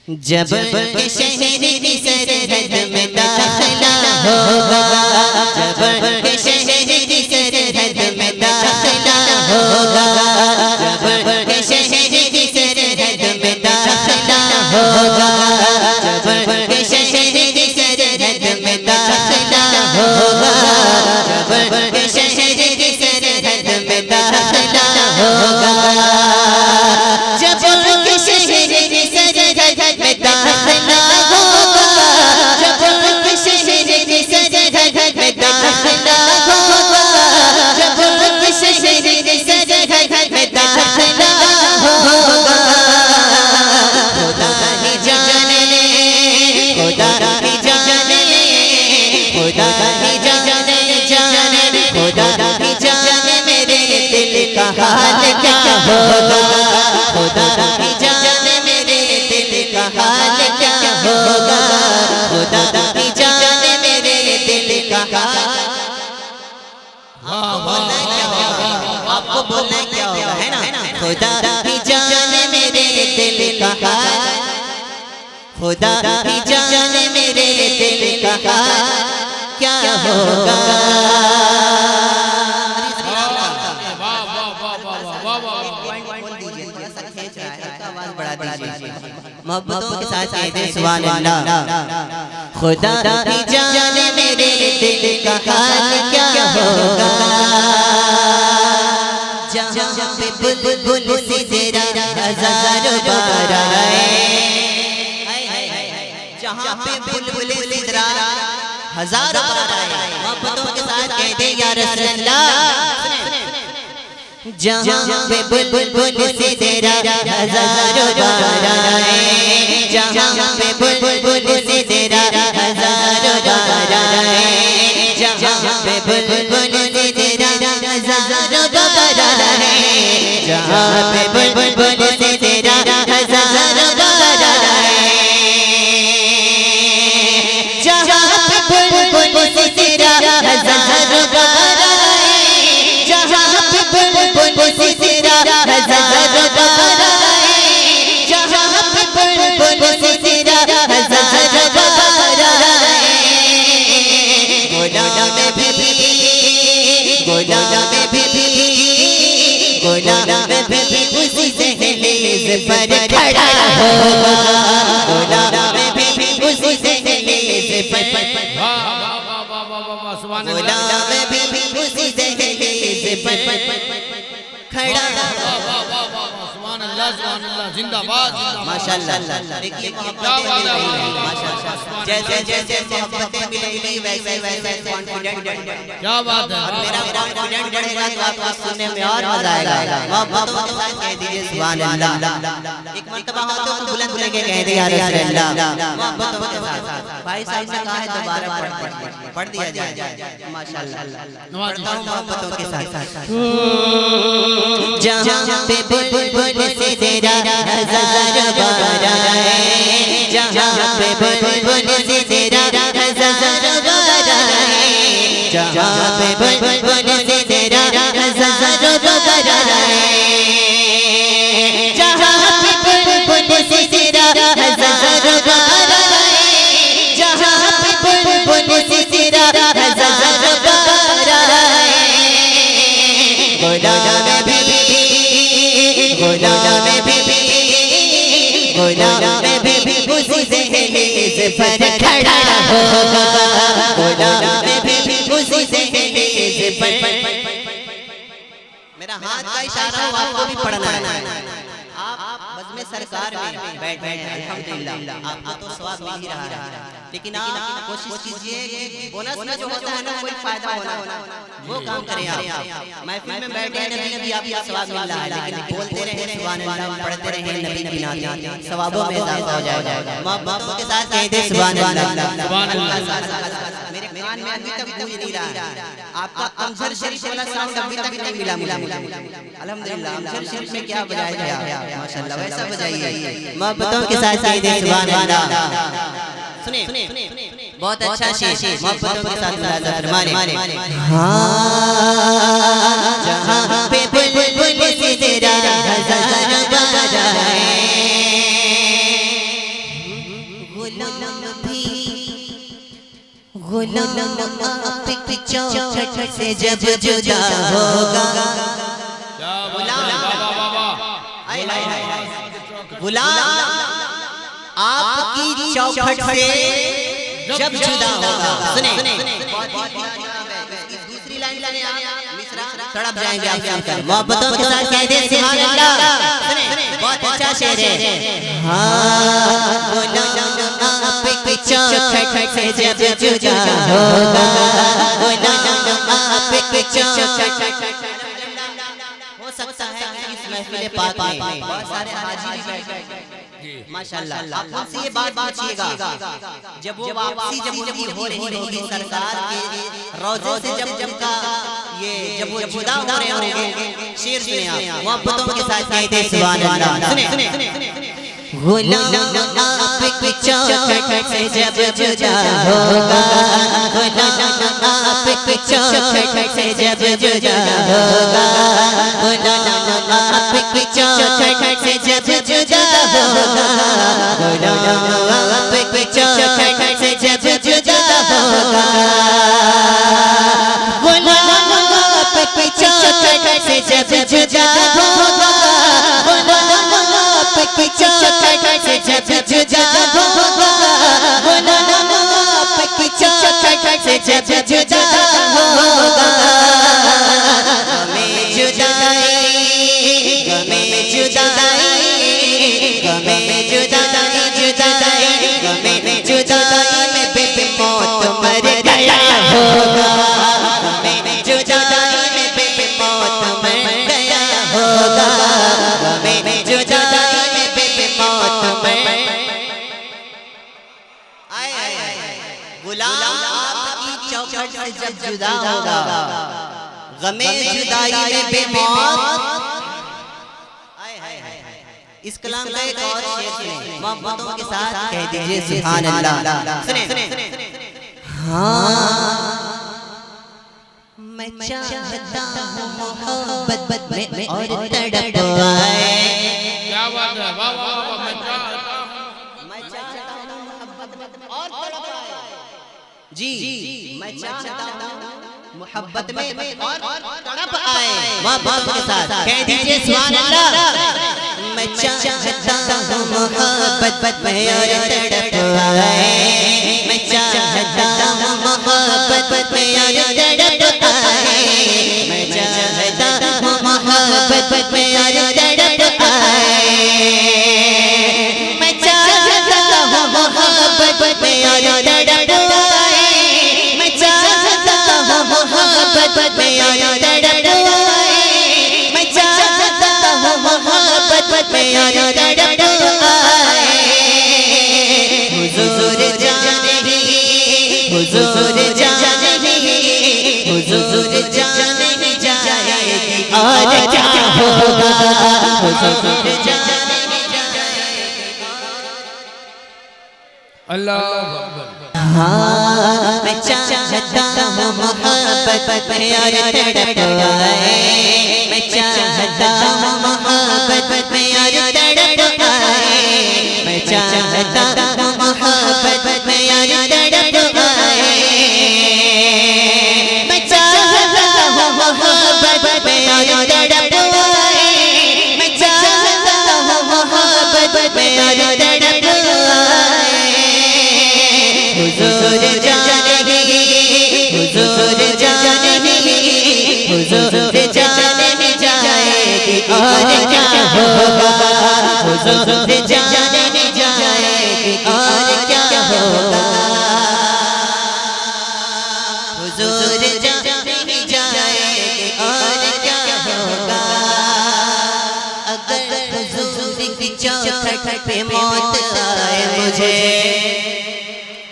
जब के शहर की सरहद में दाखिला होगा, जब के शहर की सरहद में दाखिला होगा, जब के शहर की सरहद में दाखिला होगा, जब के शहर की सरहद में दाखिला होगा, जब के शहर की सरहद में दाखिला होगा, जब के शहर की सरहद में दाखिला होगा, जब के शहर की सरहद में दाखिला होगा, जब के शहर की सरहद में दाखिला होगा, खुदा ही जाने, खुदा ही जाने, खुदा ही जाने, जाने खुदा ही जाने मेरे दिल का हाल क्या होगा, खुदा ही जाने मेरे दिल का हाल क्या होगा, खुदा ही जाने मेरे दिल का हाल। आपको बोलना क्या होगा, है ना? खुदा ही जाने मेरे दिल का हाल, खुदा ही जाने मेरे दिल का हाल क्या होगा। मोहब्बतों के साथ कह दे सुभान अल्लाह। खुदा ही जाने मेरे दिल का हाल क्या होगा, जहाँ पे बुलबुल से तेरा हजारों बार आए, जहाँ पे बुलबुल से तेरा हजारों बार आए। मोहब्बतों के साथ कह दे या रसूल अल्लाह। जहाँ पे बुलबुल से तेरा हजारों बार आए, जहाँ पे बुलबुल से तेरा हजारों बार आए, जहाँ पे बुलबुल से तेरा हजारों बार आए, जहाँ पे बुलबुल से तेरा हजारों बार आए, जहाँ पे बुलबुल से तेरा हजारों बार आए, जहाँ पे बुलबुल से तेरा हजारों बार आए, जहाँ पे बुलबुल से तेरा हजारों बार आए, गुलाम भी, गुलाम भी, गुलाम भी उसी दहलीज पर खड़ा होगा, गुलाम भी उसी दहलीज पर, गुलाम भी उसी दहलीज पर खड़ा। जिंदाबाद माशाअल्लाह। देखिए माशाअल्लाह, जैसे जैसे मोहब्बतें मिलेंगी वैसे वैसे कॉन्फिडेंट बढ़ेगा। क्या बात है, और मेरा कॉन्फिडेंट बढ़ेगा तो आपको सुनने में और मजा आएगा। मोहब्बतों के साथ कह दीजिए सुभान अल्लाह। एक मर्तबा हो तो बुलंद लेके कह दे या रसूल अल्लाह। मोहब्बतों के साथ भाई साहब ने कहा है दोबारा पढ़ दिया जाए। माशाअल्लाह पढ़ता हूं मोहब्बतों के साथ। जहां पे बुलबुल से तेरा हजारों बार आए, जहाँ पे बुलबुल से तेरा हजारों बार आए, जहाँ पे बुलबुल से तेरा हजारों बार आए, जहाँ पे बुलबुल से तेरा हजारों बार आए, जहाँ पे बुलबुल से तेरा हजारों बार आए, गुलाम भी, गुलाम भी, गुलाम भी उसी दहलीज पर खड़ा होगा, गुलाम भी उसी दहलीज पर। मेरा हाथ का इशारा हो आपको भी पढ़ना है। आप बज़्म सरकार में बैठे हैं अल्हम्दुलिल्लाह, आपको तो सवाब मिल ही रहा है, लेकिन आप कोशिश कीजिए कि बोनस में जो होता है ना कोई फायदा होना वो काम करें आप। महफिल में बैठे हैं नबी नबी आपको सवाब मिल रहा है, लेकिन बोलते रहें सुभान अल्लाह, पढ़ते रहें नबी की नात, सवाबों में इजाफा हो जाएगा। मोहब्बतों के साथ कह दे सुभान अल्लाह। सुभान अल्लाह। मेरे कान में अभी तक गूंज नहीं रहा, आपका अमजद शरीफ वाला साउंड अभी तक नहीं मिला मुझे। अल्हम्दुलिल्लाह अमजद शरीफ में क्या बजाया गया माशाअल्लाह, वैसा बजाइए। मोहब्बतों के साथ कह दे सुभान अल्लाह। सुनिए बहुत अच्छा शेर, मोहब्बतों के साथ मुलाज़ा फरमाने। हाँ जहाँ पे बुलबुल से तेरा हजारों बार आए, गुलाम भी गुलाम आपकी चौखट से जब जुदा होगा। गुलाम आपकी चौखट से जब जुदा होगा। सुने दूसरी लाइन तड़प जाएंगे आप सुनकर। मोहब्बतों के साथ कह दे सुभान अल्लाह। सुने बहुत अच्छा शेर है। हाँ गुलाम आपकी चौखट से जब जुदा होगा। गुलाम आपकी चौखट हो सकता है इस महफिल पाक में बहुत सारे हाजी भी बैठे माशाअल्लाह। आप उनसे ये बात पूछिएगा जब वो वापसी जब उनकी हो रही होगी सरकार के रोज़े से जब वो जुदा हो रहे होंगे। शेर सुने आप मोहब्बतों के साथ कहते सुभान अल्लाह। सुने गुलाम आपकी चौखट से जब जुदा होगा। गुलाम आपकी चौखट से जब जुदा होगा। गुलाम आपकी चौखट से जब जुदा होगा। गुलाम आपकी चौखट से जब जुदा होगा। गुलाम आपकी चौखट से जब जुदा होगा। आपकी चौखट से जब जुदा होगा। गुलाम आपकी चौखट से जब जुदा होगा। गमे जुदाई गमे जुदाई गमे जुदाई जुदाई गमे जुदाई में बेबी मौत मर गया होगा। गमे जुदाई में बेबी मौत मर गया होगा। गमे जुदाई गुलाम आपकी चौखट से जब जुदा होगा। गमे जुदाई में बेमौत। इस कलाम का एक और शेर सुने मोहब्बतों के साथ कह दीजिए सुभान अल्लाह। सुने हाँ मैं चाहता हूँ मोहब्बत में और तड़प आए। क्या बात है वाह वाह वाह। मैं चाहता हूँ मोहब्बत में और तड़प आए। जी मैं चाहता हूँ मोहब्बत में और तड़प आए। मोहब्बत के साथ कह दीजिए सुभान अल्लाह। मैं चाहता हूँ मोहब्बत में और तड़प आए। मैं चाहता हूँ मोहब्बत में और तड़प आए। मैं चाहता हूँ मोहब्बत में और तड़प आए। मैं चाहता हूँ मोहब्बत में और तड़प आए। मैं चाहता हूँ मोहब्बत में और तड़प आए। मैं चाहता हूँ मोहब्बत में और तड़प आए। हुजूर जाने ही हुजूर जाने ही हुजूर जाने ही जाएगी और क्या होगा। हुजूर जाने ही जाएगी। अल्लाह हाँ मैं चाहता हूँ मोहब्बत में और तड़प आए। मैं चाहता हूँ मोहब्बत में और तड़प आए। मैं चाहता हूँ मोहब्बत में और तड़प आए। मैं चाहता हूँ मोहब्बत में और तड़प आए। मैं चाहता हूँ मोहब्बत में और तड़प आए। हुजूर जाने ही हुजूर जाने ही हुजूर जाने ही जाएगी और क्या होगा। हुजूर जाने ही जाएगी और क्या होगा। हुजूर जाने ही जाएगी और क्या होगा। अगर हुजूर की चौखट पे मौत आए मुझे।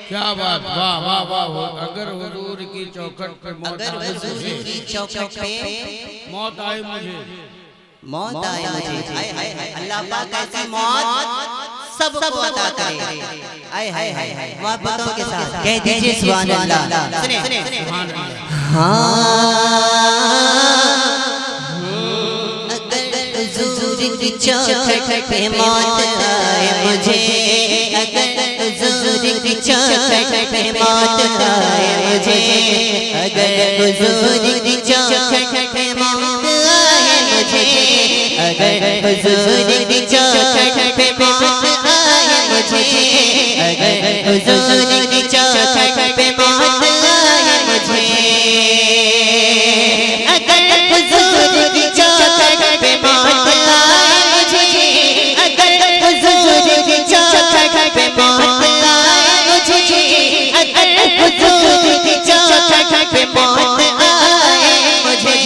क्या बात वाह वाह वाह। अगर हुजूर की चौखट पे मौत अगर हुजूर की चौखट पे मौत आए मुझे मौत आए मुझे। अल्लाह पाक ऐसी मौत सबको अता करे। आए हाय हाय मोहब्बतों के साथ कह दीजिए सुभान अल्लाह। सुने अगर हुजूर की चौखट पे मौत आए मुझे। अगर हुजूर चौखट पे मौत आए मुझे, अगर हुजूर की चौखट पे मौत आए मुझे, अगर हुजूर की चौखट पे मौत आए मुझे, अगर हुजूर की चौखट पे मौत आए मुझे, अगर हुजूर की चौखट पे मौत आए मुझे, अगर हुजूर की चौखट पे मौत आए मुझे, अगर हुजूर की चौखट पे मौत आए मुझे,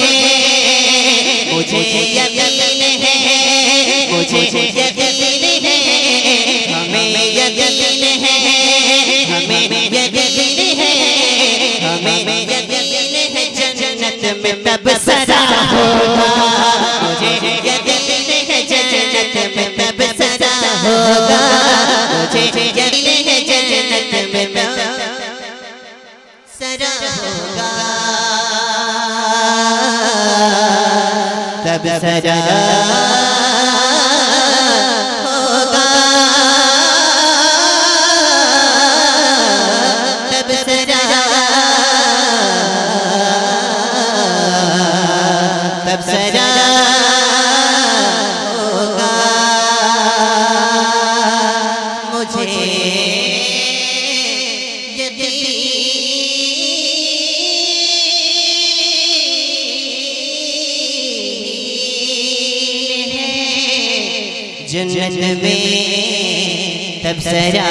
मुझे यकीन है, मुझे यकीन है, हमें यकीन है, हमें यकीन है, हमें यकीन है जन्नत में तब सदा होगा, मुझे यकीन है जन्नत में तब सदा होगा, मुझे यकीन है जन्नत में तब सदा होगा, तब सदा होगा, तब सदा, तब सदा होगा, मुझे जन्नत में तब सरा